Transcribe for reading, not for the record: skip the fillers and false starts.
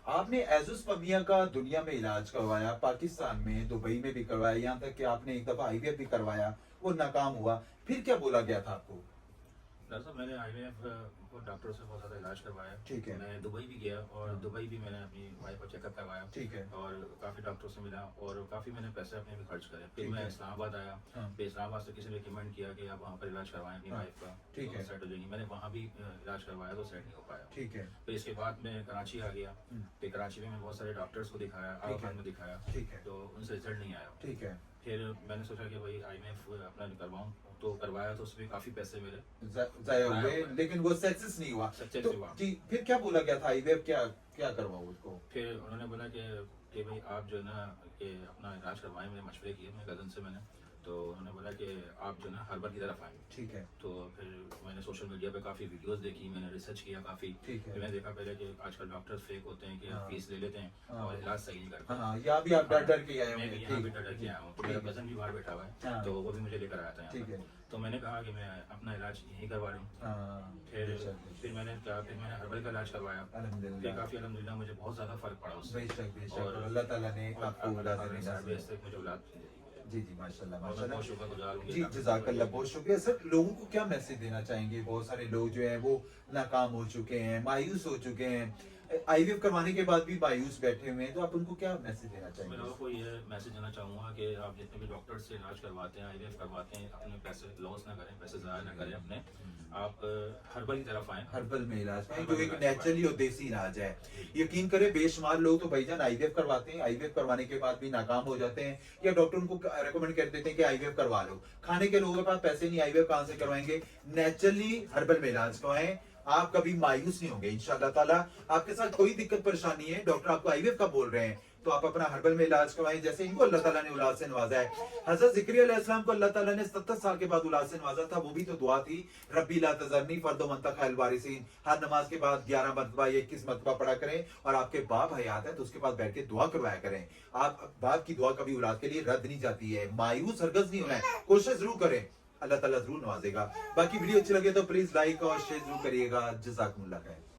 आपने एजुस पमिया का दुनिया में इलाज करवाया, पाकिस्तान में, दुबई में भी करवाया, यहाँ तक कि आपने एक दफा आईवीएफ भी करवाया, वो नाकाम हुआ। फिर क्या बोला गया था आपको? डॉक्टर साहब, मैंने आईवीएफ को डॉक्टरों से बहुत ज़्यादा इलाज करवाया। ठीक है। मैं दुबई भी गया और हाँ। दुबई भी मैंने अपनी वाइफ को चेकअप करवाया। ठीक है। और काफ़ी डॉक्टरों से मिला और काफ़ी मैंने पैसे अपने भी खर्च करे। फिर ठीक मैं है। इस्लामाबाद आया। हाँ। फिर इस्लामाबाद से किसी ने रिकमेंड किया कि आप वहाँ पर इलाज करवाएं अपनी हाँ। वाइफ का, ठीक तो है। सेट हो जाएगी। मैंने वहाँ भी इलाज करवाया तो सेट नहीं हो पाया। ठीक है। फिर इसके बाद मैं कराची आ गया। हम्म। फिर कराची में मैं बहुत सारे डॉक्टर्स को दिखाया, ठीक है। आवाखान में दिखाया, ठीक है। तो उनसे रिजल्ट नहीं आया। ठीक है। फिर मैंने सोचा कि भाई आईवीएफ अपना करवाऊँ, तो करवाया तो उसमें काफ़ी पैसे मेरे जाया हुए, लेकिन वो सक्सेस नहीं हुआ। सक्सेस तो हुआ। जी, फिर क्या बोला गया था? आईवीएफ क्या क्या करवाओ उसको? फिर उन्होंने बोला कि भाई आप जो है ना कि अपना इलाज करवाएं। मैंने मशवरे किए मेरे कज़न से मैंने, तो उन्होंने बोला कि आप जो है ना हर्बल की तरफ आएँ। ठीक है। तो फिर मैंने सोशल मीडिया पे काफ़ी वीडियोस देखी, मैंने रिसर्च किया काफ़ी। ठीक है। फिर मैंने देखा पहले कि आजकल डॉक्टर्स फेक होते हैं कि हाँ। आप फीस ले लेते हैं हाँ। और इलाज सही नहीं करते। हाँ, यहाँ भी आप डर डर के आए मैं होंगे। भी यहाँ भी ठीक। डर डर के आया हूँ, तो ठीक मेरा है। कज़न भी बाहर बैठा हुआ है, हाँ। तो वो भी मुझे लेकर आया था यहाँ ठीक पर। है। तो मैंने कहा कि मैं अपना इलाज यहीं करवा लूँ। हाँ। फिर बेशक, फिर मैंने क्या, फिर मैंने हर्बल का इलाज करवाया। फिर अल्हम्दुलिल्लाह। काफ़ी अल्हम्दुलिल्लाह मुझे बहुत ज़्यादा फ़र्क पड़ा उससे। बेशक बेशक, और और अल्लाह ताला ने और आपको औलाद अल्लाह देने ने नसीब साहब से मुझे औलाद दी है। जी जी, माशाल्लाह और मैं माशाल्लाह। बहुत शुक्रगुजार हूँ कि जी डॉक्टर जज़ाकल्लाह, साहब बहुत शुक्रिया सर। लोगों को क्या मैसेज देना चाहेंगे? बहुत सारे लोग जो हैं वो नाकाम हो चुके हैं, मायूस हो चुके हैं, आईवीएफ करवाने के बाद भी मायूस बैठे हुए हैं, तो आप उनको क्या मैसेज देना मैं चाहेंगे? लोगों को ये मैसेज देना चाहूँगा कि आप जितने भी डॉक्टर से इलाज करवाते हैं, आईवीएफ करवाते हैं, अपने पैसे लॉस ना करें, पैसे ज़ाया ना करें अपने। आप हर्बल की तरफ आएँ। हर्बल में इलाज में, हर्बल जो एक इलाज नेचुरली और देसी इलाज है। यकीन करें, बेशुमार लोग तो भाईजान आईवीएफ करवाते हैं, आईवीएफ करवाने के बाद भी नाकाम हो जाते हैं, या डॉक्टर उनको रेकमेंड कर देते हैं कि आईवीएफ करवा लो। खाने के लोगों के पास पैसे नहीं, आईवीएफ कहां से करवाएंगे? नेचुरली हर्बल में इलाज करवाएं, आप कभी मायूस नहीं होंगे इंशाअल्लाह ताला। आपके साथ कोई दिक्कत परेशानी है, डॉक्टर आपको आईवीएफ का बोल रहे हैं, तो आप अपना हर्बल में इलाज करवाएं। जैसे इनको अल्लाह ताला ने औलाद से नवाजा है, हजरत ज़िक्रिया अलैहिस्सलाम को अल्लाह ताला ने 70 साल के बाद औलाद से नवाजा था, वो भी तो दुआ थी, रब्बी ला तज़रनी फर्दो मन खैल वारिसीन। हर नमाज के बाद 11 मरतबा या 21 मरतबा पढ़ा करें, और आपके बाप हयात है तो उसके पास बैठ के दुआ करवाया करें। आप बाप की दुआ कभी औलाद के लिए रद्द नहीं जाती है, मायूस हरगज नहीं होना है, कोशिश जरूर करें, अल्लाह ताला जरूर नवाजेगा। बाकी वीडियो अच्छी लगे तो प्लीज लाइक और शेयर जरूर करिएगा। जज़ाकुमुल्लाह खैर।